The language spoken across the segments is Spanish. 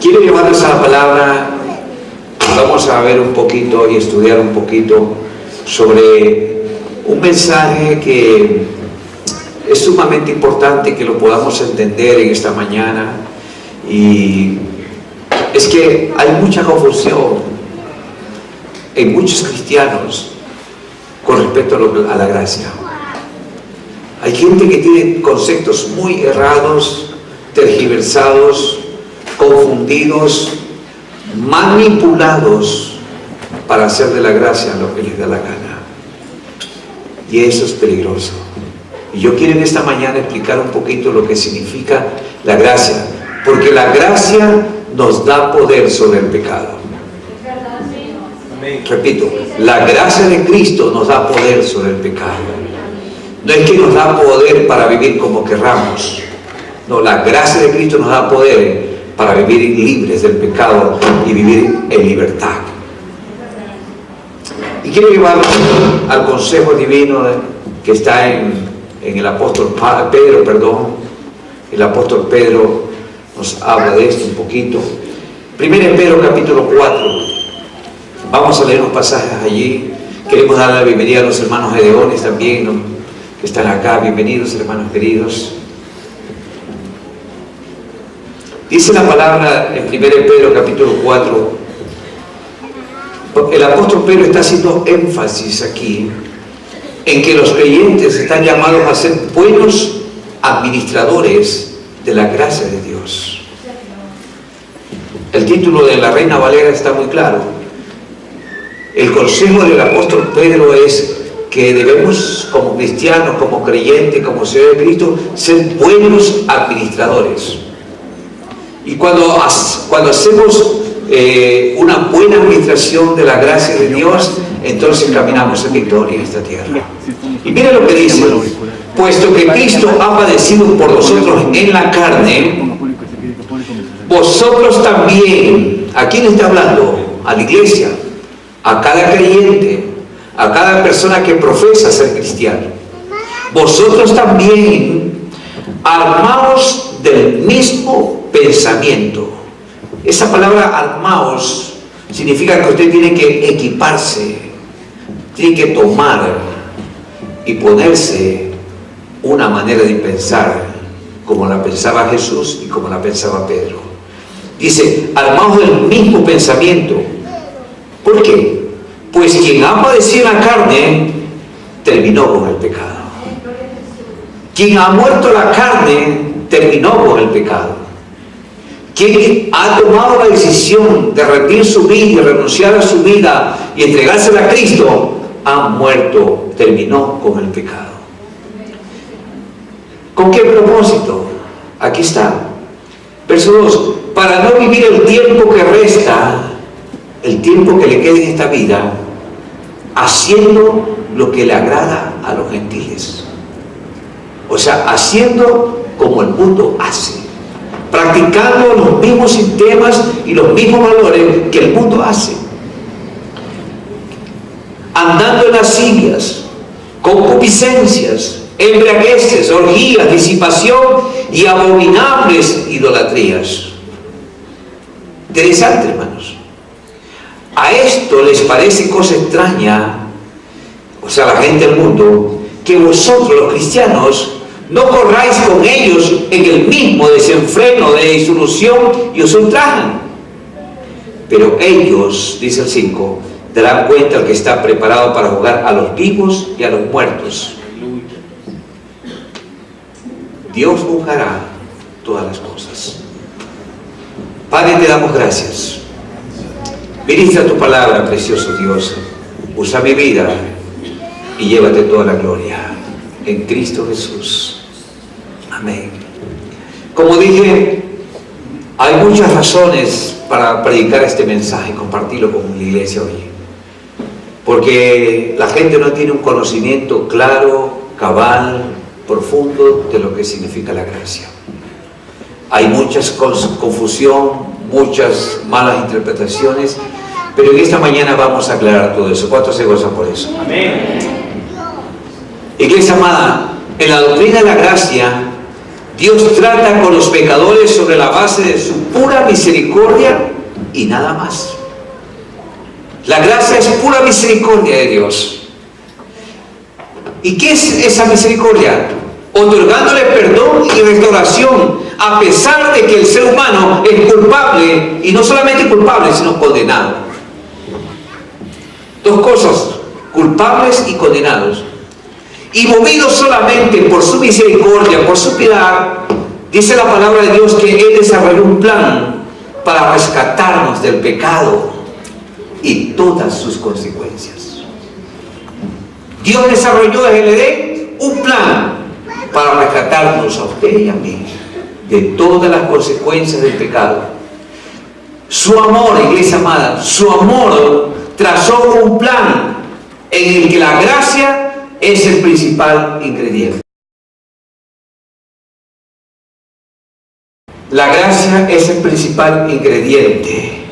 Quiero llevarles a la palabra. Vamos a ver un poquito y estudiar un poquito sobre un mensaje que es sumamente importante que lo podamos entender en esta mañana. Y es que hay mucha confusión en muchos cristianos con respecto a la gracia. Hay gente que tiene conceptos muy errados, tergiversados, confundidos, manipulados para hacer de la gracia lo que les da la gana. Y eso es peligroso. Y yo quiero en esta mañana explicar un poquito lo que significa la gracia, porque la gracia nos da poder sobre el pecado. Repito, la gracia de Cristo nos da poder sobre el pecado. No es que nos da poder para vivir como querramos. No, la gracia de Cristo nos da poder para vivir libres del pecado y vivir en libertad. Y quiero llevarlos al consejo divino que está en el apóstol Pedro, El apóstol Pedro nos habla de esto un poquito. Primero en Pedro capítulo 4. Vamos a leer unos pasajes allí. Queremos dar la bienvenida a los hermanos gedeones también, ¿no?, que están acá. Bienvenidos, hermanos queridos. Dice la palabra en 1 Pedro capítulo 4. El apóstol Pedro está haciendo énfasis aquí en que los creyentes están llamados a ser buenos administradores de la gracia de Dios. El título de la Reina Valera está muy claro. El consejo del apóstol Pedro es que debemos, como cristianos, como creyentes, como seguidores de Cristo, ser buenos administradores. Y cuando hacemos una buena administración de la gracia de Dios, entonces caminamos en victoria en esta tierra. Y mira lo que dice: puesto que Cristo ha padecido por nosotros en la carne, vosotros también. ¿A quién está hablando? A la iglesia, a cada creyente, a cada persona que profesa ser cristiano. Vosotros también armaos del mismo pensamiento. Esa palabra armaos significa que usted tiene que equiparse, tiene que tomar y ponerse una manera de pensar como la pensaba Jesús y como la pensaba Pedro. Dice, armaos del mismo pensamiento. ¿Por qué? Pues quien ha padecido en la carne terminó con el pecado. Quien ha muerto la carne terminó con el pecado. Quien ha tomado la decisión de rendir su vida y renunciar a su vida y entregársela a Cristo, ha muerto, terminó con el pecado. ¿Con qué propósito? Aquí está. Verso 2. Para no vivir el tiempo que resta, el tiempo que le quede en esta vida, haciendo lo que le agrada a los gentiles. O sea, haciendo como el mundo hace, practicando los mismos sistemas y los mismos valores que el mundo hace, andando en lascivias, concupiscencias, embriagueces, orgías, disipación y abominables idolatrías. Interesante, hermanos. A esto les parece cosa extraña, o sea, la gente del mundo, que vosotros los cristianos no corráis con ellos en el mismo desenfreno de disolución y os ultrajan. Pero ellos, dice el 5, darán cuenta al que está preparado para juzgar a los vivos y a los muertos. Dios juzgará todas las cosas. Padre, te damos gracias. Ministra tu palabra, precioso Dios. Usa mi vida y llévate toda la gloria. En Cristo Jesús. Amén. Como dije, hay muchas razones para predicar este mensaje y compartirlo con la iglesia hoy. Porque la gente no tiene un conocimiento claro, cabal, profundo de lo que significa la gracia. Hay mucha confusión, muchas malas interpretaciones, pero en esta mañana vamos a aclarar todo eso. ¿Cuántos se gozan por eso? Amén. Iglesia amada, en la doctrina de la gracia Dios trata con los pecadores sobre la base de su pura misericordia y nada más. La gracia es pura misericordia de Dios. ¿Y qué es esa misericordia? Otorgándole perdón y restauración a pesar de que el ser humano es culpable, y no solamente culpable, sino condenado. Dos cosas, culpables y condenados. Y movidos solamente por su misericordia, por su piedad, dice la palabra de Dios que Él desarrolló un plan para rescatarnos del pecado y todas sus consecuencias. Dios desarrolló desde el Edén un plan para rescatarnos a usted y a mí de todas las consecuencias del pecado. Su amor, iglesia amada, su amor trazó un plan en el que la gracia es el principal ingrediente. La gracia es el principal ingrediente.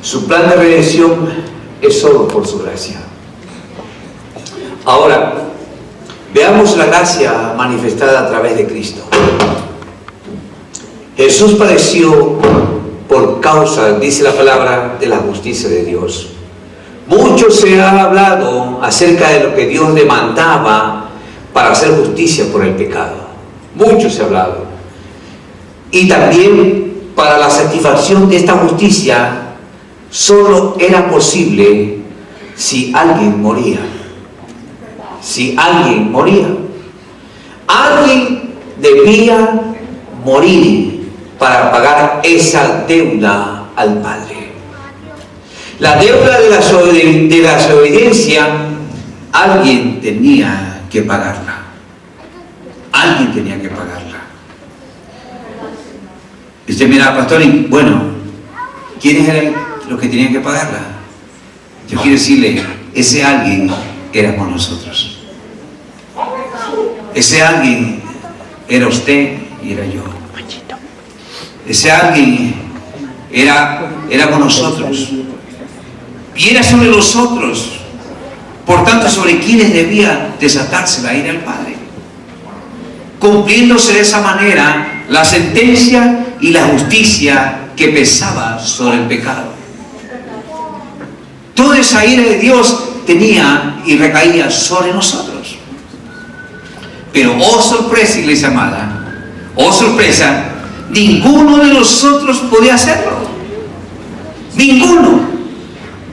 Su plan de redención es solo por su gracia. Ahora, veamos la gracia manifestada a través de Cristo. Jesús padeció por causa, dice la palabra, de la justicia de Dios. Mucho se ha hablado acerca de lo que Dios demandaba para hacer justicia por el pecado. Mucho se ha hablado. Y también para la satisfacción de esta justicia solo era posible si alguien moría. Si alguien moría. Alguien debía morir para pagar esa deuda al Padre. La deuda de la desobediencia, alguien tenía que pagarla. Alguien tenía que pagarla. Y usted mira, pastor, y bueno, ¿quiénes eran los que tenían que pagarla? Yo quiero decirle, ese alguien éramos nosotros. Ese alguien era usted y era yo. Ese alguien éramos nosotros. Y era sobre nosotros, por tanto sobre quienes debía desatarse la ira del Padre, cumpliéndose de esa manera la sentencia y la justicia que pesaba sobre el pecado. Toda esa ira de Dios tenía y recaía sobre nosotros. Pero oh sorpresa, iglesia amada, oh sorpresa, ninguno de nosotros podía hacerlo. Ninguno.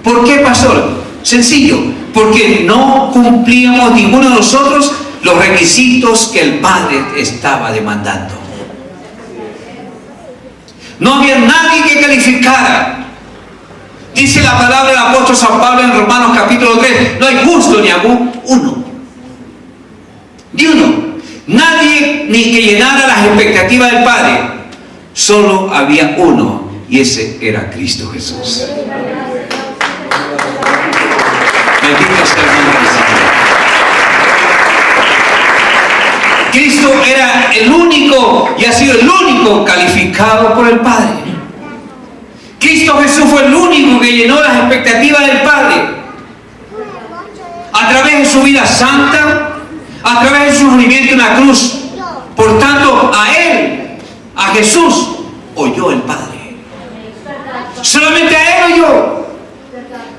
¿Por qué, pastor? Sencillo, porque no cumplíamos ninguno de nosotros los requisitos que el Padre estaba demandando. No había nadie que calificara. Dice la palabra del apóstol San Pablo en Romanos capítulo 3, no hay justo ni aún uno. Ni uno. Nadie ni que llenara las expectativas del Padre. Solo había uno, y ese era Cristo Jesús. Bendito sea el nombre del Señor. Cristo era el único y ha sido el único calificado por el Padre. Cristo Jesús fue el único que llenó las expectativas del Padre a través de su vida santa, a través de su sufrimiento en la cruz. Por tanto, a Él, a Jesús, oyó el Padre. Solamente a Él oyó.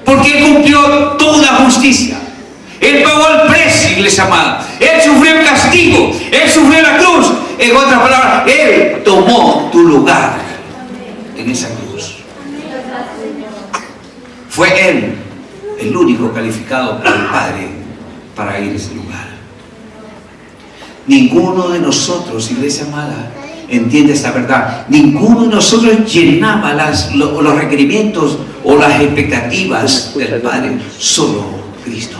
Porque Él cumplió toda justicia. Él pagó el precio, iglesia amada. Él sufrió el castigo. Él sufrió la cruz. En otras palabras, Él tomó tu lugar en esa cruz. Fue Él el único calificado por el Padre para ir a ese lugar. Ninguno de nosotros, iglesia amada, entiende esta verdad. Ninguno de nosotros llenaba los requerimientos o las expectativas del Padre. Solo Cristo.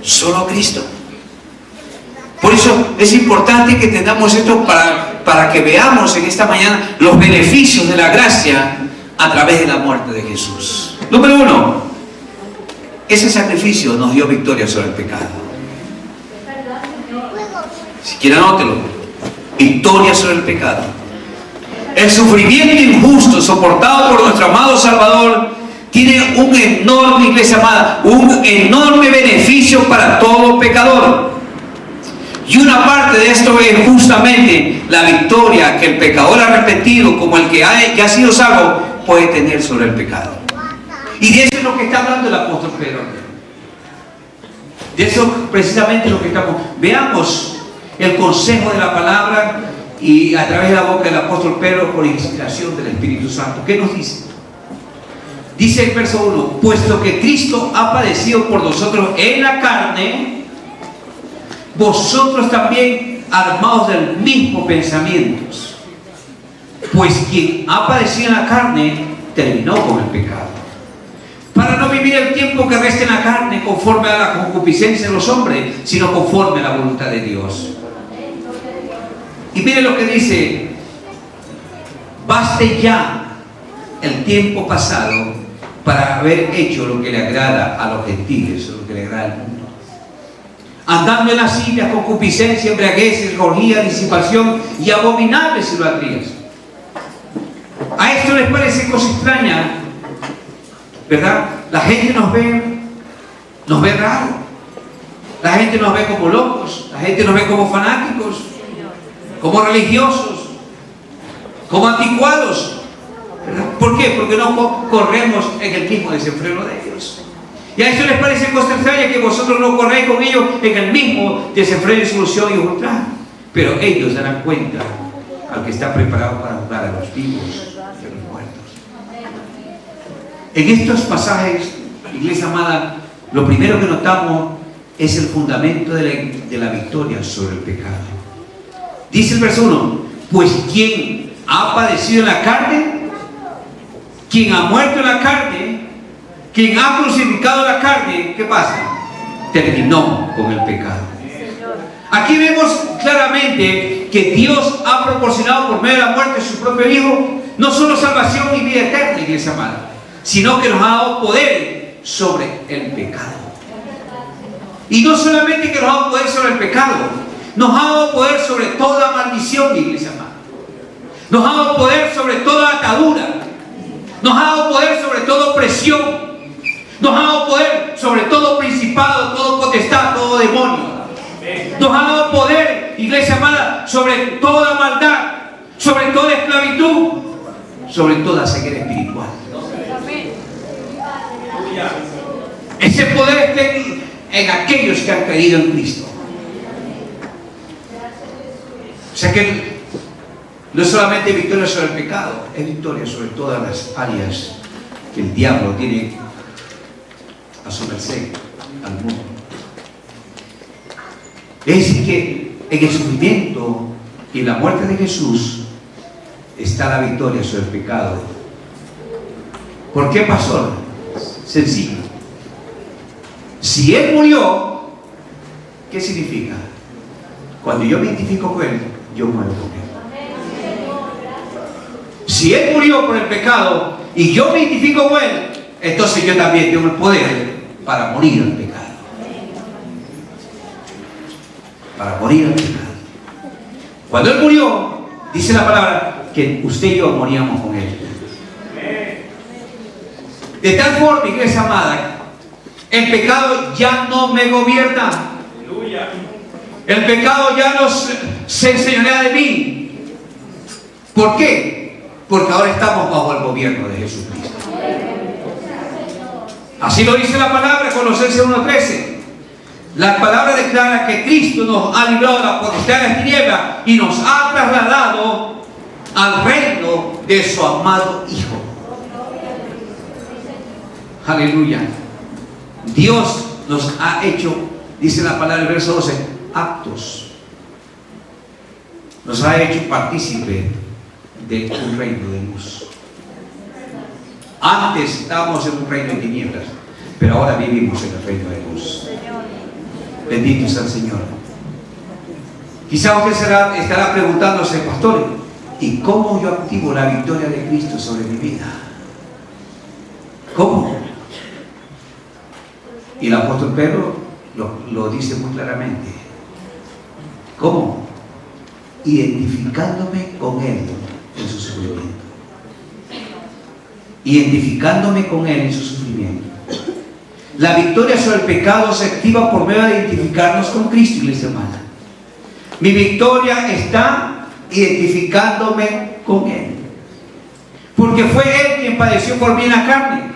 Solo Cristo. Por eso es importante que entendamos esto para que veamos en esta mañana los beneficios de la gracia a través de la muerte de Jesús. Número uno, ese sacrificio nos dio victoria sobre el pecado. Si quiere, anótelo. Victoria sobre el pecado. El sufrimiento injusto soportado por nuestro amado Salvador tiene un enorme, iglesia amada, un enorme beneficio para todo pecador. Y una parte de esto es justamente la victoria que el pecador arrepentido, como el que ha sido salvo, puede tener sobre el pecado. Y de eso es lo que está hablando el apóstol Pedro. De eso precisamente lo que estamos. Veamos el consejo de la palabra y a través de la boca del apóstol Pedro por inspiración del Espíritu Santo. ¿Qué nos dice? Dice el verso 1: puesto que Cristo ha padecido por nosotros en la carne, vosotros también armados del mismo pensamiento. Pues quien ha padecido en la carne terminó con el pecado, para no vivir el tiempo que resta en la carne conforme a la concupiscencia de los hombres, sino conforme a la voluntad de Dios. Y mire lo que dice: baste ya el tiempo pasado para haber hecho lo que le agrada a los gentiles, lo que le agrada al mundo, andando en lascivias, concupiscencia, embriagueces, orgía, disipación y abominables idolatrías. A esto les parece cosa extraña, ¿verdad? La gente nos ve raro, la gente nos ve como locos, la gente nos ve como fanáticos, como religiosos, como anticuados. ¿Por qué? Porque no corremos en el mismo desenfreno de ellos. Y a eso les parece cosa extraña que vosotros no corréis con ellos en el mismo desenfreno, disolución y ultraje. Pero ellos darán cuenta al que está preparado para juzgar a los vivos y a los muertos. En estos pasajes, iglesia amada, lo primero que notamos es el fundamento de la victoria sobre el pecado. Dice el verso 1: pues quien ha padecido en la carne, quien ha muerto en la carne, quien ha crucificado la carne, ¿qué pasa? Terminó con el pecado. Aquí vemos claramente que Dios ha proporcionado por medio de la muerte de su propio Hijo no solo salvación y vida eterna, iglesia amada, sino que nos ha dado poder sobre el pecado. Y no solamente que nos ha dado poder sobre el pecado, nos ha dado poder sobre toda maldición, iglesia amada. Nos ha dado poder sobre toda atadura. Nos ha dado poder sobre toda opresión. Nos ha dado poder sobre todo principado, todo potestad, todo demonio. Nos ha dado poder, iglesia amada, sobre toda maldad, sobre toda esclavitud, sobre toda ceguera espiritual. Ese poder está en aquellos que han creído en Cristo. O sea que no es solamente victoria sobre el pecado, es victoria sobre todas las áreas que el diablo tiene a su merced al mundo. Es decir, que en el sufrimiento y en la muerte de Jesús está la victoria sobre el pecado. ¿Por qué, pastor? Sencillo. Si Él murió, ¿qué significa? Cuando yo me identifico con Él, yo muero con Él. Si Él murió por el pecado y yo me identifico con Él, entonces yo también tengo el poder para morir al pecado. Para morir al pecado. Cuando Él murió, dice la palabra que usted y yo moríamos con Él. De tal forma, iglesia amada, el pecado ya no me gobierna. El pecado ya no se enseñorea de mí. ¿Por qué? Porque ahora estamos bajo el gobierno de Jesucristo. Así lo dice la palabra, Colosenses 1:13. La palabra declara que Cristo nos ha librado de la potestad de las tinieblas y nos ha trasladado al reino de su amado Hijo. Aleluya. Dios nos ha hecho, dice la palabra del verso 12, aptos. Nos ha hecho partícipe de un reino de luz. Antes estábamos en un reino de tinieblas, pero ahora vivimos en el reino de luz. Bendito sea el Señor. Quizá usted estará preguntándose, pastor, ¿y cómo yo activo la victoria de Cristo sobre mi vida? ¿Cómo? Y el apóstol Pedro lo dice muy claramente. ¿Cómo? Identificándome con Él en su sufrimiento. Identificándome con Él en su sufrimiento. La victoria sobre el pecado se activa por medio de identificarnos con Cristo, iglesia amada. Mi victoria está identificándome con Él. Porque fue Él quien padeció por mí en la carne.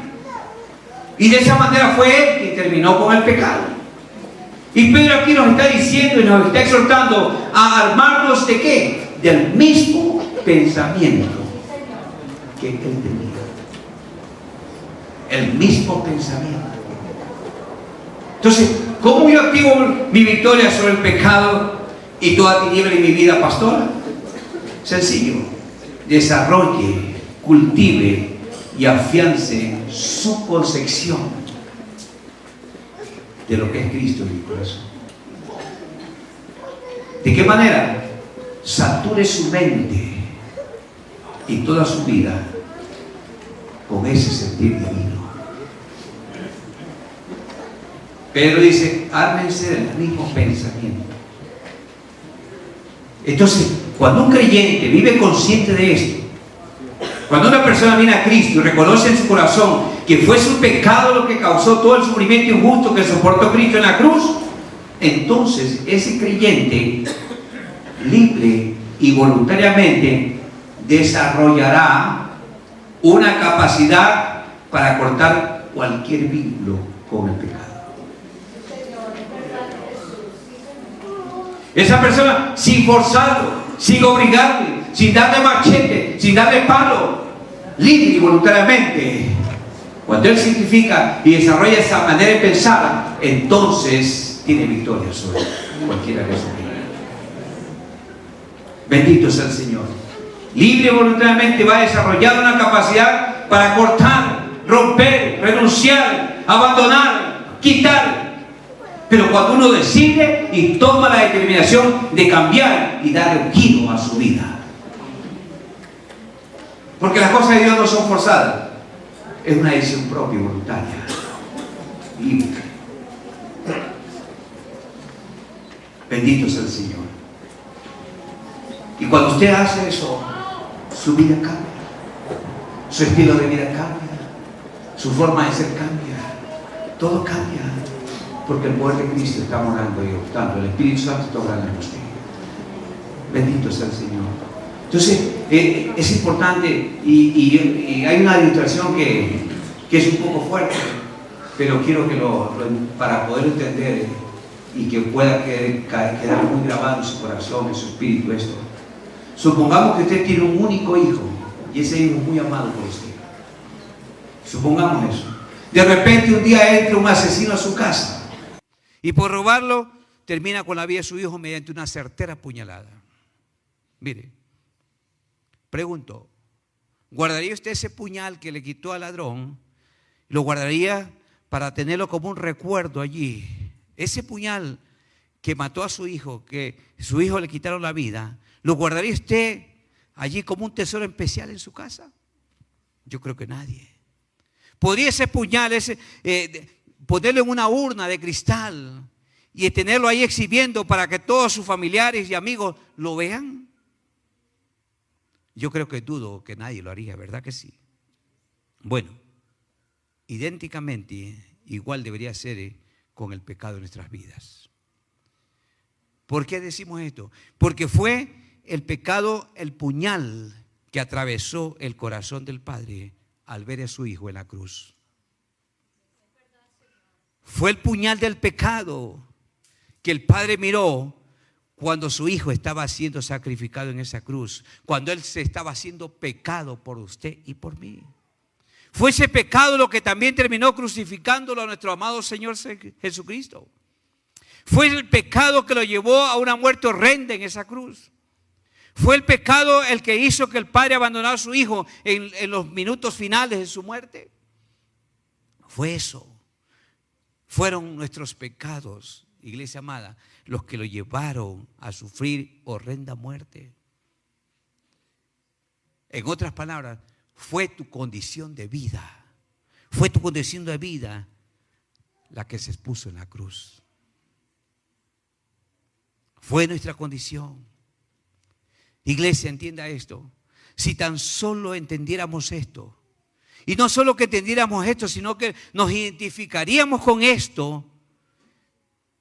Y de esa manera fue Él quien terminó con el pecado. Y Pedro aquí nos está diciendo y nos está exhortando a armarnos ¿de qué? Del mismo pensamiento que Él tenía. El mismo pensamiento. Entonces, ¿cómo yo activo mi victoria sobre el pecado y toda tiniebla en mi vida, pastora? Sencillo. Desarrolle, cultive y afiance su concepción de lo que es Cristo en mi corazón. ¿De qué manera? Sature su mente y toda su vida con ese sentir divino. Pedro dice, ármense del mismo pensamiento. Entonces, cuando un creyente vive consciente de esto, cuando una persona viene a Cristo y reconoce en su corazón que fue su pecado lo que causó todo el sufrimiento injusto que soportó Cristo en la cruz, entonces ese creyente libre y voluntariamente desarrollará una capacidad para cortar cualquier vínculo con el pecado. Esa persona, sin forzarlo, sin obligarle, sin darle machete, sin darle palo, libre y voluntariamente, cuando él significa y desarrolla esa manera de pensar, entonces tiene victoria sobre cualquiera que sea. Bendito sea el Señor. Libre y voluntariamente va a desarrollar una capacidad para cortar, romper, renunciar, abandonar, quitar. Pero cuando uno decide y toma la determinación de cambiar y darle un giro a su vida. Porque las cosas de Dios no son forzadas. Es una decisión propia y voluntaria. Libre. Bendito sea el Señor. Y cuando usted hace eso, su vida cambia. Su estilo de vida cambia. Su forma de ser cambia. Todo cambia. Porque el poder de Cristo está morando y optando. El Espíritu Santo está obrando en usted. Bendito sea el Señor. Entonces, es importante y hay una ilustración que es un poco fuerte, pero quiero que para poder entender y que pueda quedar muy grabado en su corazón, en su espíritu esto. Supongamos que usted tiene un único hijo y ese hijo es muy amado por usted. Supongamos eso. De repente un día entra un asesino a su casa. Y por robarlo, termina con la vida de su hijo mediante una certera puñalada. Mire, pregunto, ¿guardaría usted ese puñal que le quitó al ladrón? ¿Lo guardaría para tenerlo como un recuerdo allí? Ese puñal que mató a su hijo, que su hijo le quitaron la vida, ¿lo guardaría usted allí como un tesoro especial en su casa? Yo creo que nadie. ¿Podría ese puñal, ponerlo en una urna de cristal y tenerlo ahí exhibiendo para que todos sus familiares y amigos lo vean? Yo creo que dudo que nadie lo haría, ¿verdad que sí? Bueno, idénticamente, igual debería ser con el pecado en nuestras vidas. ¿Por qué decimos esto? Porque fue el pecado, el puñal que atravesó el corazón del Padre al ver a su hijo en la cruz. Fue el puñal del pecado que el Padre miró cuando su hijo estaba siendo sacrificado en esa cruz, cuando él se estaba haciendo pecado por usted y por mí. Fue ese pecado lo que también terminó crucificándolo a nuestro amado Señor Jesucristo. Fue el pecado que lo llevó a una muerte horrenda en esa cruz. Fue el pecado el que hizo que el Padre abandonara a su hijo en los minutos finales de su muerte. Fue eso. Fueron nuestros pecados, iglesia amada, los que lo llevaron a sufrir horrenda muerte. En otras palabras, fue tu condición de vida. Fue tu condición de vida la que se expuso en la cruz. Fue nuestra condición. Iglesia, entienda esto. Si tan solo entendiéramos esto, y no solo que entendiéramos esto, sino que nos identificaríamos con esto,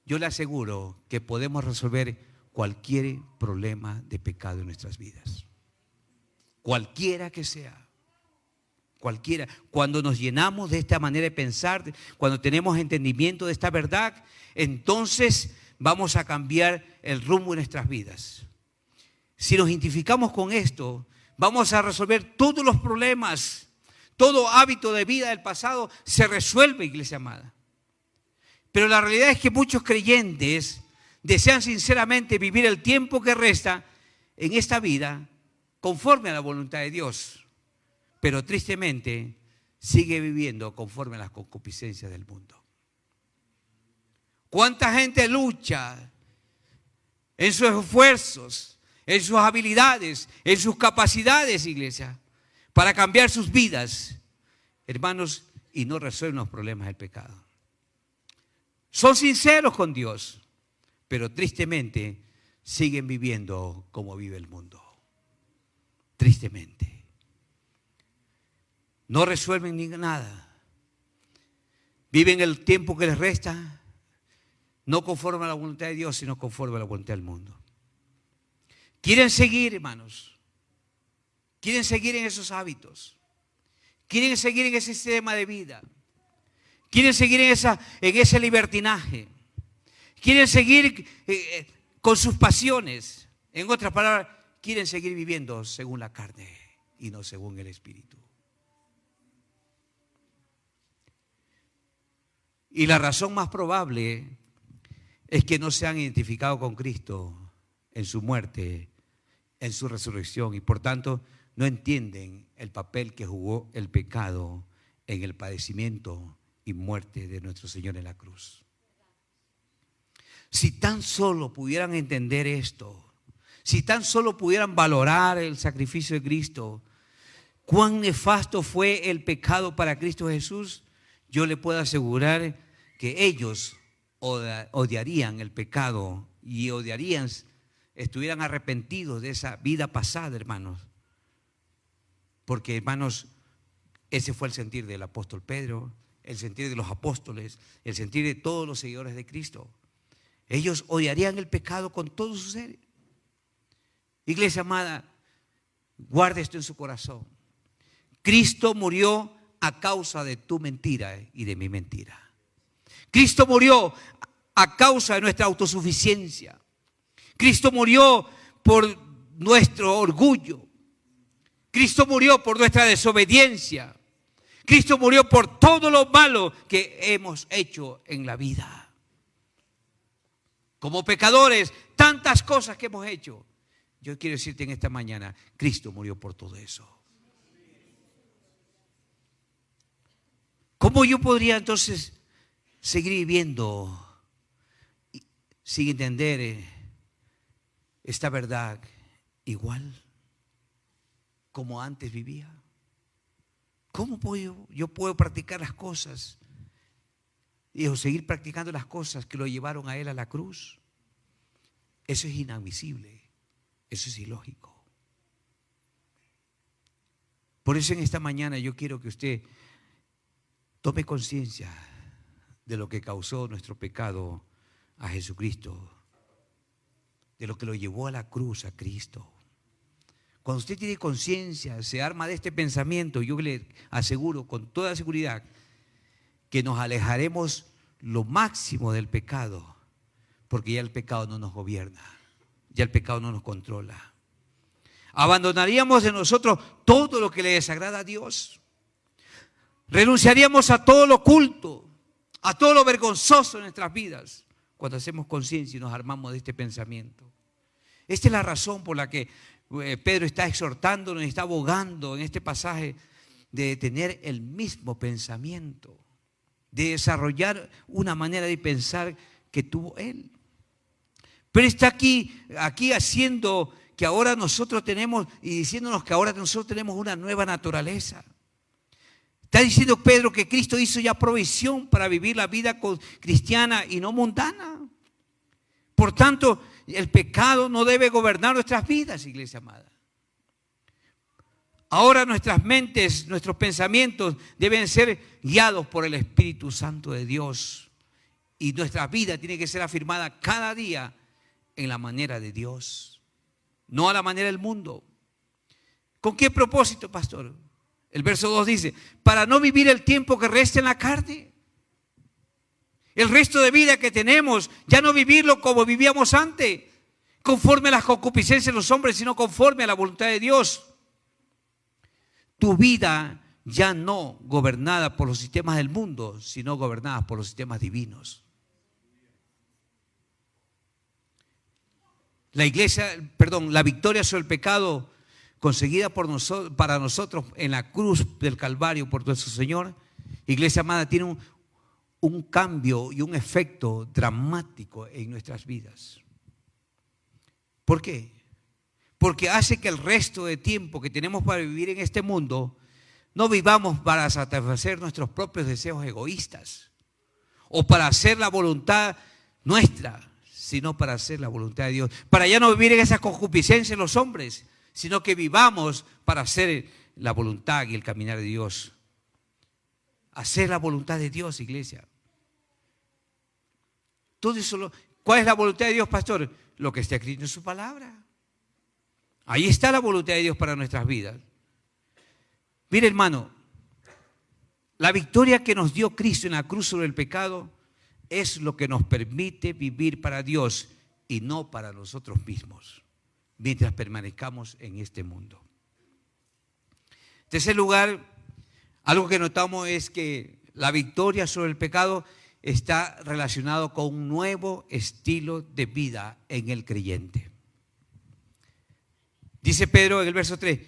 yo le aseguro que podemos resolver cualquier problema de pecado en nuestras vidas. Cualquiera que sea. Cualquiera. Cuando nos llenamos de esta manera de pensar, cuando tenemos entendimiento de esta verdad, entonces vamos a cambiar el rumbo de nuestras vidas. Si nos identificamos con esto, vamos a resolver todos los problemas. Todo hábito de vida del pasado se resuelve, iglesia amada. Pero la realidad es que muchos creyentes desean sinceramente vivir el tiempo que resta en esta vida conforme a la voluntad de Dios. Pero tristemente sigue viviendo conforme a las concupiscencias del mundo. ¿Cuánta gente lucha en sus esfuerzos, en sus habilidades, en sus capacidades, iglesia, para cambiar sus vidas, hermanos, y no resuelven los problemas del pecado? Son sinceros con Dios, pero tristemente siguen viviendo como vive el mundo. Tristemente. No resuelven ni nada. Viven el tiempo que les resta, no conforme a la voluntad de Dios, sino conforme a la voluntad del mundo. Quieren seguir, hermanos. Quieren seguir en esos hábitos. Quieren seguir en ese sistema de vida. Quieren seguir en ese libertinaje. Quieren seguir con sus pasiones. En otras palabras, quieren seguir viviendo según la carne y no según el Espíritu. Y la razón más probable es que no se han identificado con Cristo en su muerte, en su resurrección, y por tanto no entienden el papel que jugó el pecado en el padecimiento y muerte de nuestro Señor en la cruz. Si tan solo pudieran entender esto, si tan solo pudieran valorar el sacrificio de Cristo, cuán nefasto fue el pecado para Cristo Jesús, yo le puedo asegurar que ellos odiarían el pecado y estuvieran arrepentidos de esa vida pasada, hermanos. Porque, hermanos, ese fue el sentir del apóstol Pedro, el sentir de los apóstoles, el sentir de todos los seguidores de Cristo. Ellos odiarían el pecado con todo su ser. Iglesia amada, guarde esto en su corazón. Cristo murió a causa de tu mentira y de mi mentira. Cristo murió a causa de nuestra autosuficiencia. Cristo murió por nuestro orgullo. Cristo murió por nuestra desobediencia. Cristo murió por todo lo malo que hemos hecho en la vida. Como pecadores, tantas cosas que hemos hecho. Yo quiero decirte en esta mañana, Cristo murió por todo eso. ¿Cómo yo podría entonces seguir viviendo sin entender esta verdad igual como antes vivía? ¿Cómo yo puedo practicar las cosas y seguir practicando las cosas que lo llevaron a Él a la cruz? Eso es inadmisible, eso es ilógico. Por eso en esta mañana yo quiero que usted tome conciencia de lo que causó nuestro pecado a Jesucristo, de lo que lo llevó a la cruz a Cristo. Cuando usted tiene conciencia, se arma de este pensamiento, yo le aseguro con toda seguridad que nos alejaremos lo máximo del pecado, porque ya el pecado no nos gobierna, ya el pecado no nos controla. Abandonaríamos de nosotros todo lo que le desagrada a Dios. Renunciaríamos a todo lo oculto, a todo lo vergonzoso en nuestras vidas, cuando hacemos conciencia y nos armamos de este pensamiento. Esta es la razón por la que Pedro está exhortándonos y está abogando en este pasaje de tener el mismo pensamiento, de desarrollar una manera de pensar que tuvo él. Pero está aquí haciendo que ahora nosotros tenemos y diciéndonos que ahora nosotros tenemos una nueva naturaleza. Está diciendo Pedro que Cristo hizo ya provisión para vivir la vida cristiana y no mundana. Por tanto, el pecado no debe gobernar nuestras vidas, iglesia amada. Ahora nuestras mentes, nuestros pensamientos deben ser guiados por el Espíritu Santo de Dios. Y nuestra vida tiene que ser afirmada cada día en la manera de Dios, no a la manera del mundo. ¿Con qué propósito, pastor? El verso 2 dice, para no vivir el tiempo que resta en la carne. El resto de vida que tenemos, ya no vivirlo como vivíamos antes, conforme a las concupiscencias de los hombres, sino conforme a la voluntad de Dios. Tu vida ya no gobernada por los sistemas del mundo, sino gobernada por los sistemas divinos. La victoria sobre el pecado conseguida para nosotros en la cruz del Calvario por nuestro Señor, iglesia amada, tiene un cambio y un efecto dramático en nuestras vidas. ¿Por qué? Porque hace que el resto de tiempo que tenemos para vivir en este mundo no vivamos para satisfacer nuestros propios deseos egoístas o para hacer la voluntad nuestra, sino para hacer la voluntad de Dios. Para ya no vivir en esa concupiscencia en los hombres, sino que vivamos para hacer la voluntad y el caminar de Dios. Hacer la voluntad de Dios, iglesia. Todo eso, ¿cuál es la voluntad de Dios, pastor? Lo que está escrito en su palabra. Ahí está la voluntad de Dios para nuestras vidas. Mire, hermano, la victoria que nos dio Cristo en la cruz sobre el pecado es lo que nos permite vivir para Dios y no para nosotros mismos, mientras permanezcamos en este mundo. En tercer lugar, algo que notamos es que la victoria sobre el pecado está relacionado con un nuevo estilo de vida en el creyente. Dice Pedro en el verso 3,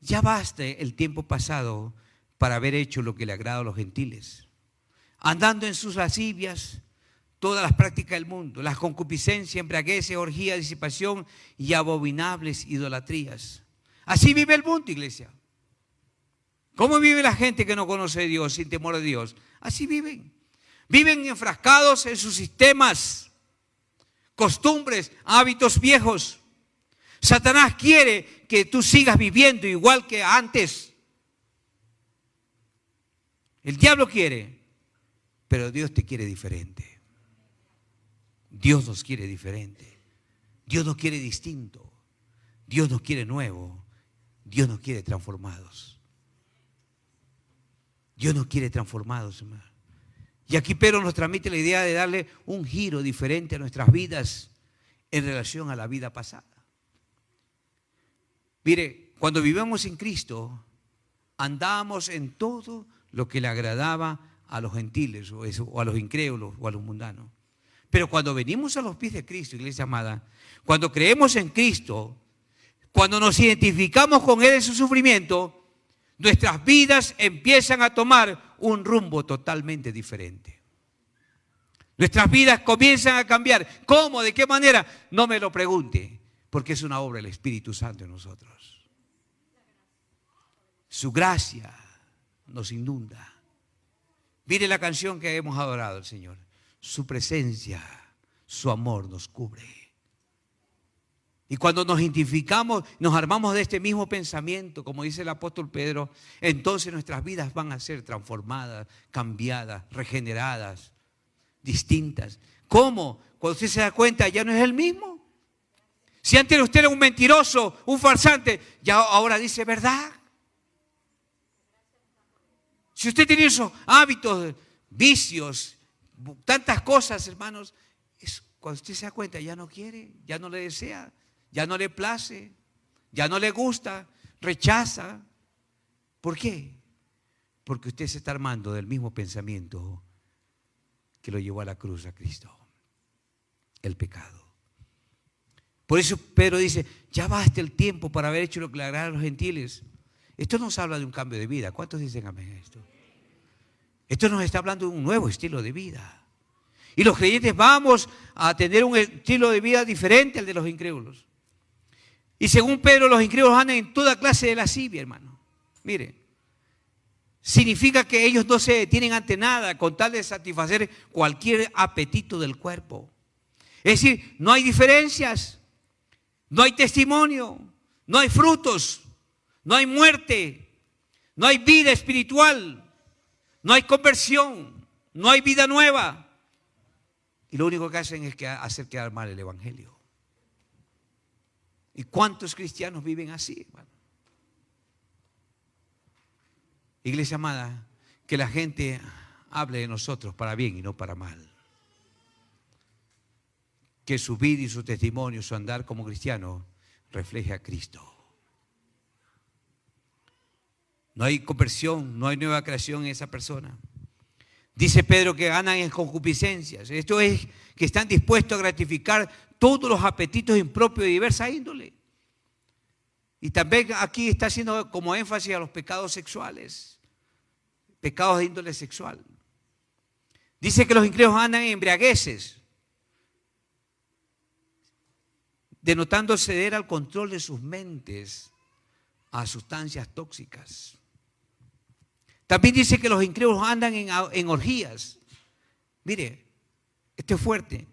ya basta el tiempo pasado para haber hecho lo que le agrada a los gentiles, andando en sus lascivias, todas las prácticas del mundo, las concupiscencias, embriagueces, orgías, disipación y abominables idolatrías. Así vive el mundo, iglesia. ¿Cómo vive la gente que no conoce a Dios, sin temor a Dios? Así viven. Viven enfrascados en sus sistemas, costumbres, hábitos viejos. Satanás quiere que tú sigas viviendo igual que antes. El diablo quiere, pero Dios te quiere diferente. Dios nos quiere diferente. Dios nos quiere distinto. Dios nos quiere nuevo. Dios nos quiere transformados. Dios nos quiere transformados, hermano. Y aquí Pedro nos transmite la idea de darle un giro diferente a nuestras vidas en relación a la vida pasada. Mire, cuando vivimos en Cristo, andábamos en todo lo que le agradaba a los gentiles o a los incrédulos o a los mundanos. Pero cuando venimos a los pies de Cristo, iglesia amada, cuando creemos en Cristo, cuando nos identificamos con Él en su sufrimiento, nuestras vidas empiezan a tomar un rumbo totalmente diferente. Nuestras vidas comienzan a cambiar. ¿Cómo? ¿De qué manera? No me lo pregunte, porque es una obra del Espíritu Santo en nosotros. Su gracia nos inunda. Mire la canción que hemos adorado al Señor. Su presencia, su amor nos cubre. Y cuando nos identificamos, nos armamos de este mismo pensamiento, como dice el apóstol Pedro, entonces nuestras vidas van a ser transformadas, cambiadas, regeneradas, distintas. ¿Cómo? Cuando usted se da cuenta, ya no es el mismo. Si antes usted era un mentiroso, un farsante, ya ahora dice verdad. Si usted tiene esos hábitos, vicios, tantas cosas, hermanos, cuando usted se da cuenta, ya no quiere, ya no le desea, ya no le place, ya no le gusta, rechaza. ¿Por qué? Porque usted se está armando del mismo pensamiento que lo llevó a la cruz a Cristo, el pecado. Por eso Pedro dice, ya basta el tiempo para haber hecho lo que le agrada a los gentiles. Esto nos habla de un cambio de vida. ¿Cuántos dicen amén a esto? Esto nos está hablando de un nuevo estilo de vida. Y los creyentes vamos a tener un estilo de vida diferente al de los incrédulos. Y según Pedro, los incrédulos andan en toda clase de lascivia, hermano. Mire, significa que ellos no se detienen ante nada con tal de satisfacer cualquier apetito del cuerpo. Es decir, no hay diferencias, no hay testimonio, no hay frutos, no hay muerte, no hay vida espiritual, no hay conversión, no hay vida nueva. Y lo único que hacen es hacer quedar mal el evangelio. ¿Y cuántos cristianos viven así, hermano? Iglesia amada, que la gente hable de nosotros para bien y no para mal. Que su vida y su testimonio, su andar como cristiano, refleje a Cristo. No hay conversión, no hay nueva creación en esa persona. Dice Pedro que ganan en concupiscencias. Esto es que están dispuestos a gratificar todos los apetitos impropios de diversa índole. Y también aquí está haciendo como énfasis a los pecados sexuales, pecados de índole sexual. Dice que los incrédulos andan en embriagueces, denotando ceder al control de sus mentes a sustancias tóxicas. También dice que los incrédulos andan en orgías. Mire, esto es fuerte,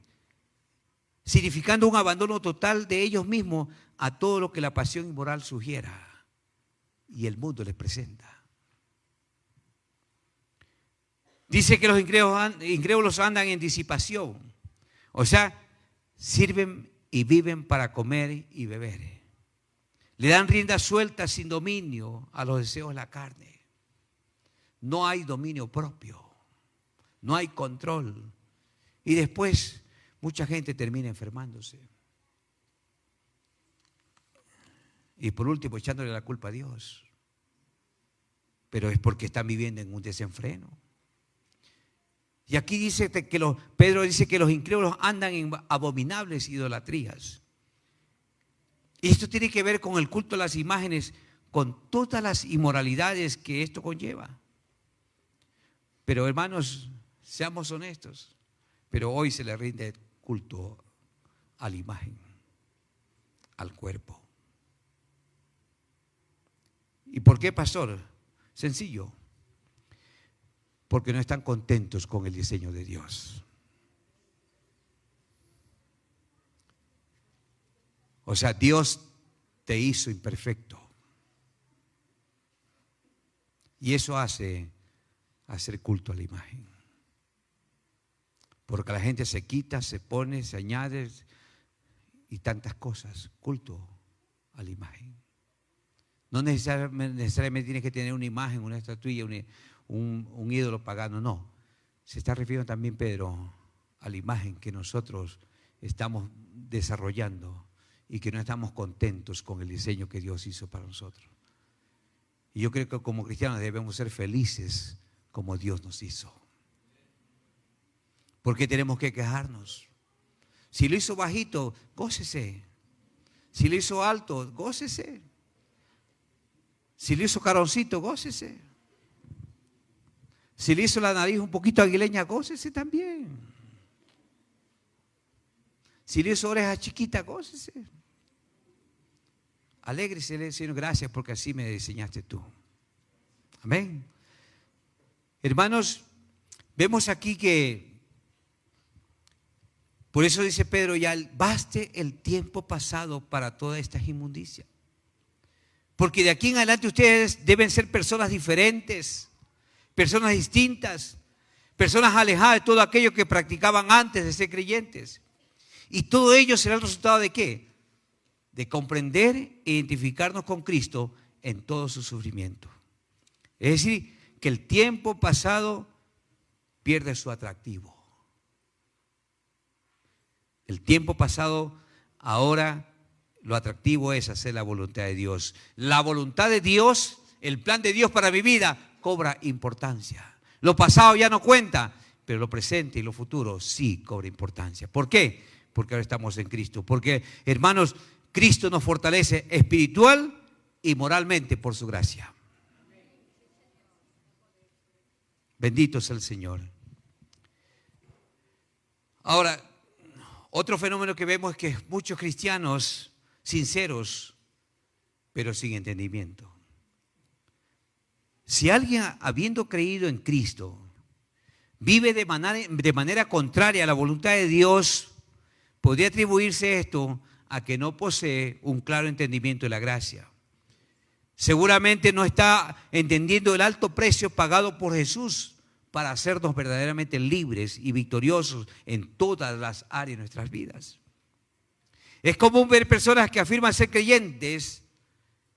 significando un abandono total de ellos mismos a todo lo que la pasión inmoral sugiera y el mundo les presenta. Dice que los incrédulos andan en disipación, o sea, sirven y viven para comer y beber. Le dan rienda suelta sin dominio a los deseos de la carne. No hay dominio propio, no hay control. Y después mucha gente termina enfermándose. Y por último echándole la culpa a Dios. Pero es porque están viviendo en un desenfreno. Y aquí dice que Pedro dice que los incrédulos andan en abominables idolatrías. Y esto tiene que ver con el culto a las imágenes, con todas las inmoralidades que esto conlleva. Pero hermanos, seamos honestos, pero hoy se le rinde culto a la imagen, al cuerpo. ¿Y por qué, pastor? Sencillo, porque no están contentos con el diseño de Dios. O sea, Dios te hizo imperfecto. Y eso hace hacer culto a la imagen. Porque la gente se quita, se pone, se añade y tantas cosas. Culto a la imagen. No necesariamente tienes que tener una imagen, una estatuilla, un ídolo pagano, no. Se está refiriendo también Pedro a la imagen que nosotros estamos desarrollando y que no estamos contentos con el diseño que Dios hizo para nosotros. Y yo creo que como cristianos debemos ser felices como Dios nos hizo. ¿Por qué tenemos que quejarnos? Si lo hizo bajito, gócese. Si lo hizo alto, gócese. Si lo hizo caroncito, gócese. Si le hizo la nariz un poquito aguileña, gócese también. Si le hizo orejas chiquitas, gócese. Alégrese, Señor, gracias porque así me diseñaste tú. Amén. Hermanos, vemos aquí que, por eso dice Pedro, ya baste el tiempo pasado para toda esta inmundicia. Porque de aquí en adelante ustedes deben ser personas diferentes, personas distintas, personas alejadas de todo aquello que practicaban antes de ser creyentes. Y todo ello será el resultado de ¿qué? De comprender e identificarnos con Cristo en todo su sufrimiento. Es decir, que el tiempo pasado pierde su atractivo. El tiempo pasado, ahora lo atractivo es hacer la voluntad de Dios. La voluntad de Dios, el plan de Dios para mi vida, cobra importancia. Lo pasado ya no cuenta, pero lo presente y lo futuro sí cobra importancia. ¿Por qué? Porque ahora estamos en Cristo. Porque, hermanos, Cristo nos fortalece espiritual y moralmente por su gracia. Bendito sea el Señor. Ahora, otro fenómeno que vemos es que muchos cristianos sinceros, pero sin entendimiento. Si alguien, habiendo creído en Cristo, vive de manera contraria a la voluntad de Dios, podría atribuirse esto a que no posee un claro entendimiento de la gracia. Seguramente no está entendiendo el alto precio pagado por Jesús para hacernos verdaderamente libres y victoriosos en todas las áreas de nuestras vidas. Es común ver personas que afirman ser creyentes,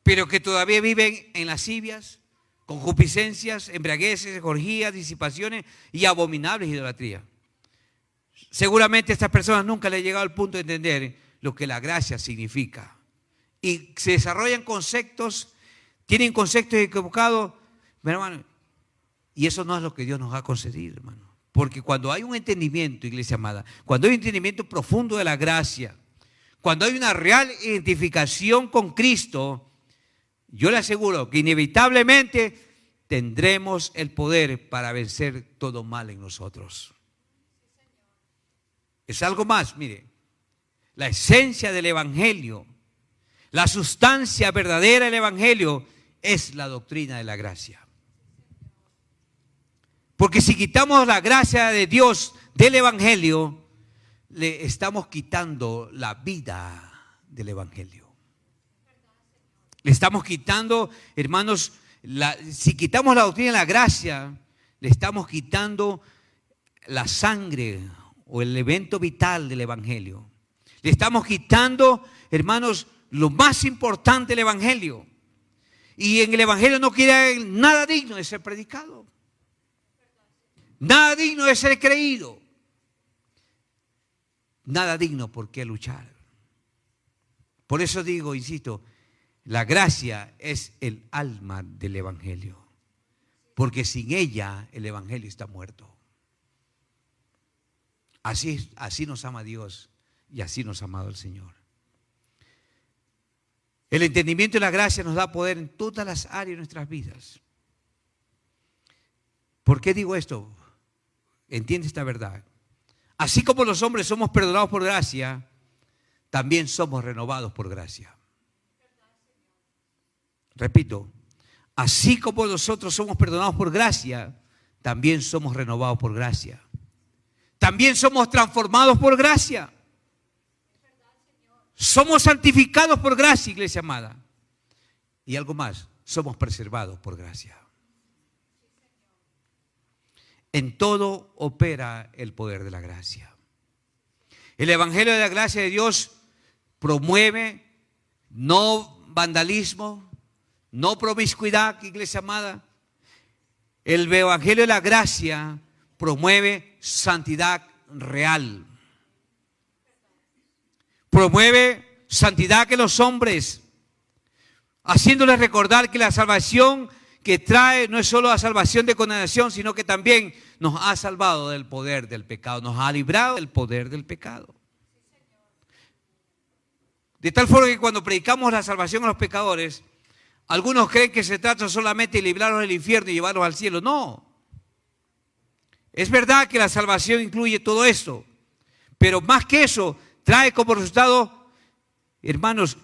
pero que todavía viven en lascivias, concupiscencias, embriagueces, orgías, disipaciones y abominables idolatrías. Seguramente a estas personas nunca les ha llegado al punto de entender lo que la gracia significa. Y se desarrollan conceptos, tienen conceptos equivocados, hermano, y eso no es lo que Dios nos ha concedido, hermano. Porque cuando hay un entendimiento, iglesia amada, cuando hay un entendimiento profundo de la gracia, cuando hay una real identificación con Cristo, yo le aseguro que inevitablemente tendremos el poder para vencer todo mal en nosotros. Es algo más, mire, la esencia del Evangelio, la sustancia verdadera del Evangelio es la doctrina de la gracia. Porque si quitamos la gracia de Dios del Evangelio, le estamos quitando la vida del Evangelio. Le estamos quitando, hermanos, si quitamos la doctrina de la gracia, le estamos quitando la sangre o el evento vital del Evangelio. Le estamos quitando, hermanos, lo más importante del Evangelio. Y en el Evangelio no quiere nada digno de ser predicado. Nada digno de ser creído. Nada digno por qué luchar. Por eso digo, insisto, la gracia es el alma del Evangelio. Porque sin ella el Evangelio está muerto. Así nos ama Dios y así nos ha amado el Señor. El entendimiento de la gracia nos da poder en todas las áreas de nuestras vidas. ¿Por qué digo esto? Entiende esta verdad. Así como los hombres somos perdonados por gracia, también somos renovados por gracia. Repito, así como nosotros somos perdonados por gracia, también somos renovados por gracia. También somos transformados por gracia. Somos santificados por gracia, iglesia amada. Y algo más, somos preservados por gracia. En todo opera el poder de la gracia. El Evangelio de la gracia de Dios promueve no vandalismo, no promiscuidad, iglesia amada. El Evangelio de la gracia promueve santidad real. Promueve santidad que los hombres, haciéndoles recordar que la salvación que trae no es solo la salvación de condenación, sino que también nos ha salvado del poder del pecado, nos ha librado del poder del pecado. De tal forma que cuando predicamos la salvación a los pecadores, algunos creen que se trata solamente de librarlos del infierno y llevarlos al cielo. No. Es verdad que la salvación incluye todo esto, pero más que eso, trae como resultado, hermanos,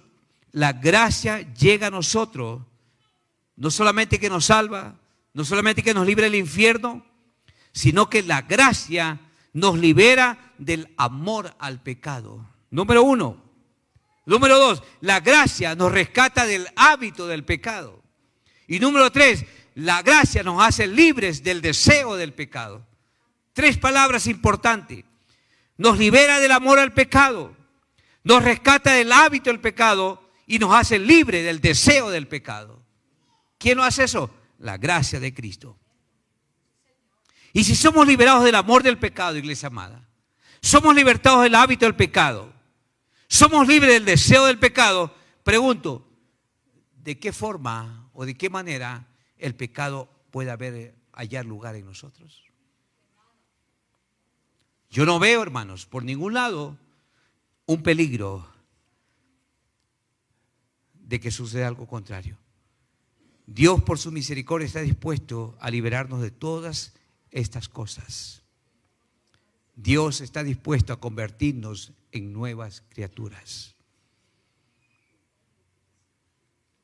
la gracia llega a nosotros. No solamente que nos salva, no solamente que nos libra del infierno, sino que la gracia nos libera del amor al pecado. Número uno. Número dos, la gracia nos rescata del hábito del pecado. Y número tres, la gracia nos hace libres del deseo del pecado. Tres palabras importantes. Nos libera del amor al pecado, nos rescata del hábito del pecado y nos hace libres del deseo del pecado. ¿Quién nos hace eso? La gracia de Cristo. Y si somos liberados del amor del pecado, iglesia amada, somos libertados del hábito del pecado, somos libres del deseo del pecado, pregunto, ¿de qué forma o de qué manera el pecado puede hallar lugar en nosotros? Yo no veo, hermanos, por ningún lado un peligro de que suceda algo contrario. Dios, por su misericordia, está dispuesto a liberarnos de todas estas cosas. Dios está dispuesto a convertirnos en nuevas criaturas.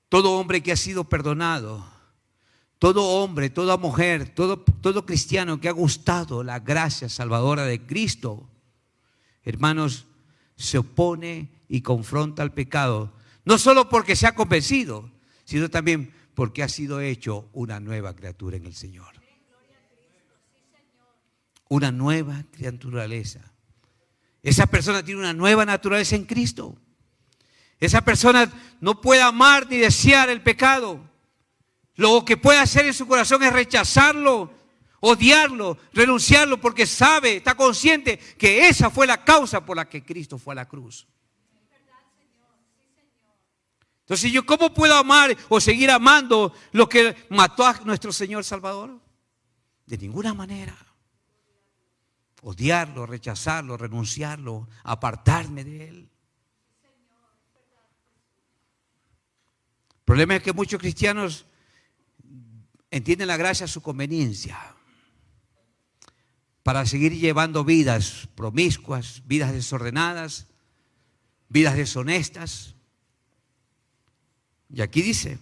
Todo hombre que ha sido perdonado, todo hombre, toda mujer, todo cristiano que ha gustado la gracia salvadora de Cristo, hermanos, se opone y confronta al pecado, no solo porque se ha convencido, sino también porque ha sido hecho una nueva criatura en el Señor. Una nueva naturaleza. Esa persona tiene una nueva naturaleza en Cristo. Esa persona no puede amar ni desear el pecado. Lo que puede hacer en su corazón es rechazarlo, odiarlo, renunciarlo, porque sabe, está consciente que esa fue la causa por la que Cristo fue a la cruz. Entonces, ¿yo cómo puedo amar o seguir amando lo que mató a nuestro Señor Salvador? De ninguna manera. Odiarlo, rechazarlo, renunciarlo, apartarme de Él. El problema es que muchos cristianos entienden la gracia a su conveniencia para seguir llevando vidas promiscuas, vidas desordenadas, vidas deshonestas. Y aquí dice,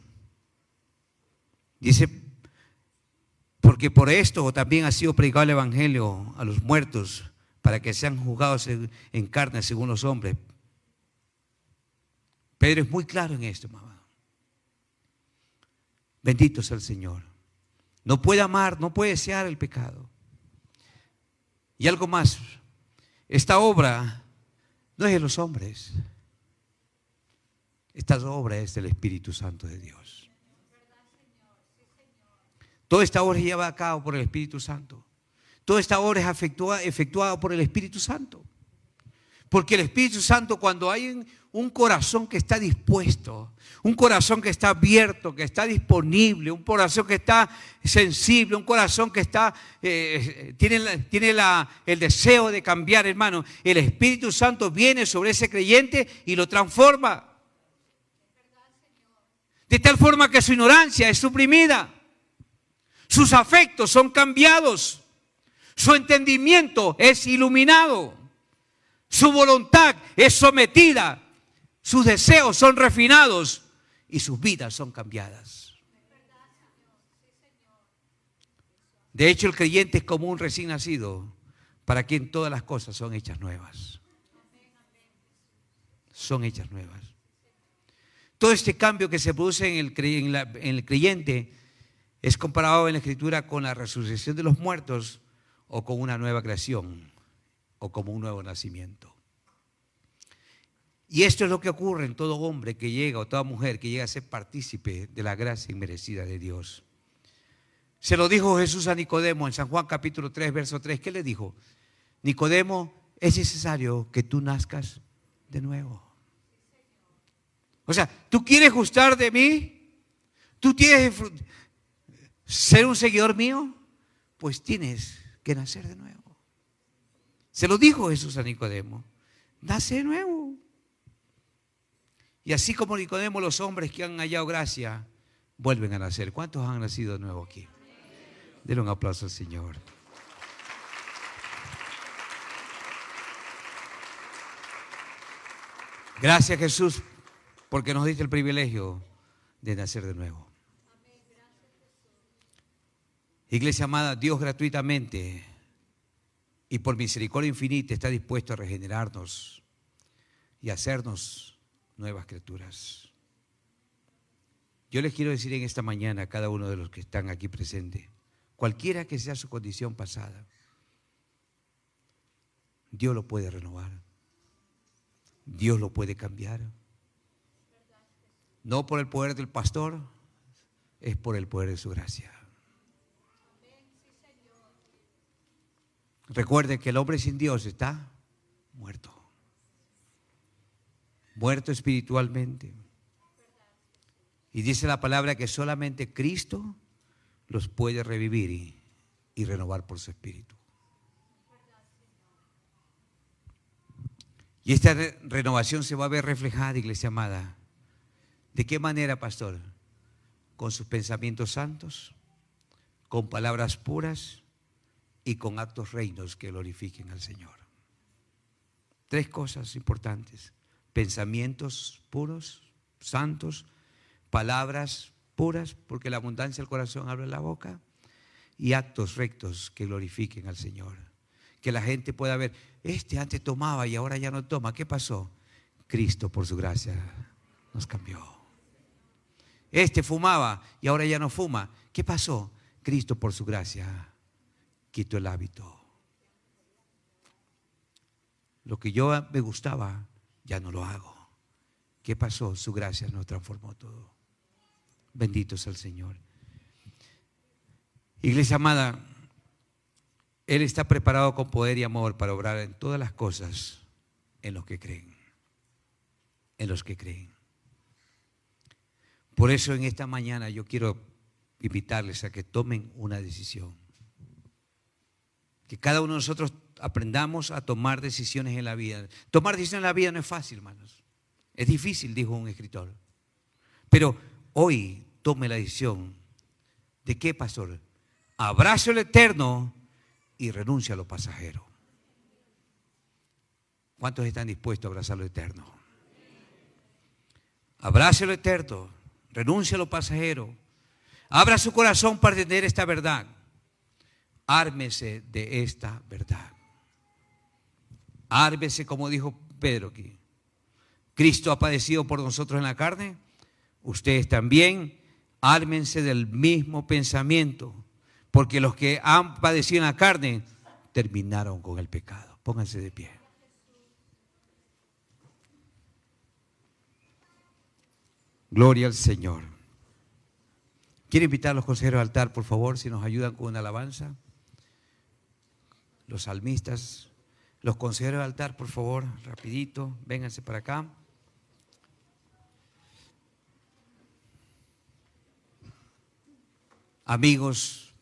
porque por esto también ha sido predicado el evangelio a los muertos, para que sean juzgados en carne según los hombres. Pedro es muy claro en esto, mamá. Bendito sea el Señor. No puede amar, no puede desear el pecado. Y algo más, esta obra no es de los hombres. Esta obra es del Espíritu Santo de Dios. Toda esta obra es llevada a cabo por el Espíritu Santo. Toda esta obra es efectuada por el Espíritu Santo. Porque el Espíritu Santo, cuando hay un corazón que está dispuesto, un corazón que está abierto, que está disponible, un corazón que está sensible, un corazón que está tiene el deseo de cambiar, hermano, el Espíritu Santo viene sobre ese creyente y lo transforma. De tal forma que su ignorancia es suprimida, sus afectos son cambiados, su entendimiento es iluminado, su voluntad es sometida, sus deseos son refinados y sus vidas son cambiadas. De hecho, el creyente es como un recién nacido, para quien todas las cosas son hechas nuevas. Son hechas nuevas. Todo este cambio que se produce en el creyente es comparado en la Escritura con la resurrección de los muertos o con una nueva creación o como un nuevo nacimiento. Y esto es lo que ocurre en todo hombre que llega o toda mujer que llega a ser partícipe de la gracia inmerecida de Dios. Se lo dijo Jesús a Nicodemo en San Juan capítulo 3, verso 3. ¿Qué le dijo? Nicodemo, es necesario que tú nazcas de nuevo. O sea, ¿tú quieres gustar de mí? ¿Tú quieres ser un seguidor mío? Pues tienes que nacer de nuevo. Se lo dijo Jesús a Nicodemo. Nace de nuevo. Y así como Nicodemo, los hombres que han hallado gracia vuelven a nacer. ¿Cuántos han nacido de nuevo aquí? Denle un aplauso al Señor. Gracias, Jesús, porque nos diste el privilegio de nacer de nuevo. Iglesia amada, Dios gratuitamente y por misericordia infinita está dispuesto a regenerarnos y hacernos nuevas criaturas. Yo les quiero decir en esta mañana a cada uno de los que están aquí presentes, cualquiera que sea su condición pasada, Dios lo puede renovar. Dios lo puede cambiar. No por el poder del pastor, es por el poder de su gracia. Recuerden que el hombre sin Dios está muerto. Muerto espiritualmente. Y dice la palabra que solamente Cristo los puede revivir y renovar por su espíritu. Y esta renovación se va a ver reflejada, iglesia amada. ¿De qué manera, pastor? Con sus pensamientos santos, con palabras puras y con actos reinos que glorifiquen al Señor. Tres cosas importantes: pensamientos puros, santos, palabras puras, porque la abundancia del corazón habla la boca, y actos rectos que glorifiquen al Señor. Que la gente pueda ver, antes tomaba y ahora ya no toma. ¿Qué pasó? Cristo por su gracia nos cambió. Fumaba y ahora ya no fuma. ¿Qué pasó? Cristo por su gracia quitó el hábito. Lo que yo me gustaba, ya no lo hago. ¿Qué pasó? Su gracia nos transformó todo. Bendito sea el Señor. Iglesia amada, Él está preparado con poder y amor para obrar en todas las cosas en los que creen. En los que creen. Por eso en esta mañana yo quiero invitarles a que tomen una decisión. Que cada uno de nosotros aprendamos a tomar decisiones en la vida. Tomar decisiones en la vida no es fácil, hermanos. Es difícil, dijo un escritor. Pero hoy tome la decisión. ¿De qué, pastor? Abrazo el eterno y renuncia a lo pasajero. ¿Cuántos están dispuestos a abrazar lo eterno? Abrace lo eterno, renuncia a lo pasajero. Abra su corazón para entender esta verdad. Ármese de esta verdad. Ármese, como dijo Pedro aquí. Cristo ha padecido por nosotros en la carne. Ustedes también ármense del mismo pensamiento. Porque los que han padecido en la carne terminaron con el pecado. Pónganse de pie. Gloria al Señor. Quiero invitar a los consejeros al altar, por favor, si nos ayudan con una alabanza. Los salmistas, los consejeros al altar, por favor, rapidito, vénganse para acá. Amigos,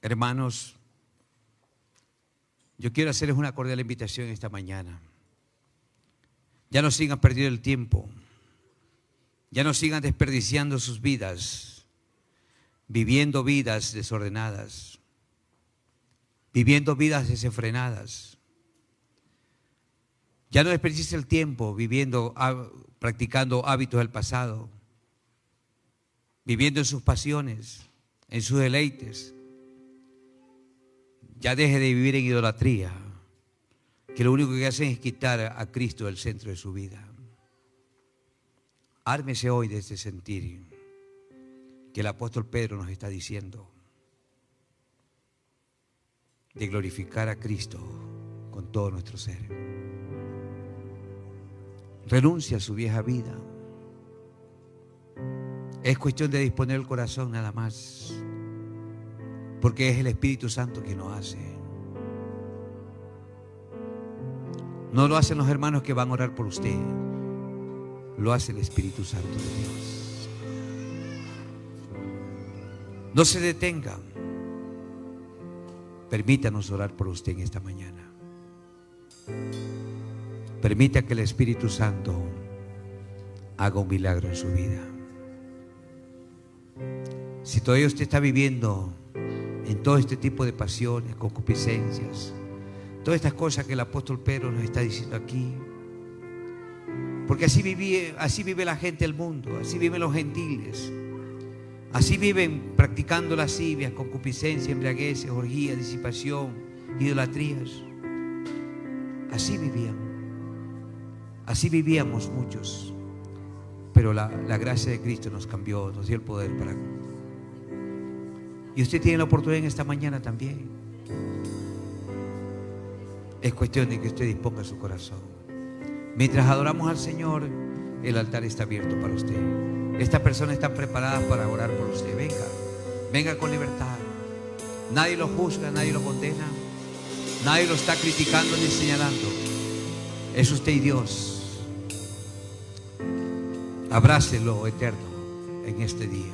hermanos, yo quiero hacerles una cordial invitación esta mañana. Ya no sigan perdiendo el tiempo. Ya no sigan desperdiciando sus vidas, viviendo vidas desordenadas, viviendo vidas desenfrenadas. Ya no desperdicien el tiempo practicando hábitos del pasado, viviendo en sus pasiones, en sus deleites. Ya deje de vivir en idolatría, que lo único que hacen es quitar a Cristo del centro de su vida. Ármese hoy de este sentir que el apóstol Pedro nos está diciendo, de glorificar a Cristo con todo nuestro ser. Renuncia a su vieja vida. Es cuestión de disponer el corazón nada más, porque es el Espíritu Santo quien lo hace. No lo hacen los hermanos que van a orar por usted. Lo hace el Espíritu Santo de Dios. No se detenga. Permítanos orar por usted en esta mañana. Permita que el Espíritu Santo haga un milagro en su vida. Si todavía usted está viviendo en todo este tipo de pasiones, concupiscencias, todas estas cosas que el apóstol Pedro nos está diciendo aquí, porque así vive la gente del mundo, así viven los gentiles, así viven practicando lascivias, concupiscencia, embriagueces, orgías, disipación, idolatrías. Así vivíamos muchos, pero la gracia de Cristo nos cambió, nos dio el poder para. Y usted tiene la oportunidad en esta mañana también. Es cuestión de que usted disponga su corazón. Mientras adoramos al Señor, el altar está abierto para usted. Estas personas están preparadas para orar por usted. Venga con libertad. Nadie lo juzga, nadie lo condena, nadie lo está criticando ni señalando. Es usted y Dios. Abrácelo eterno en este día.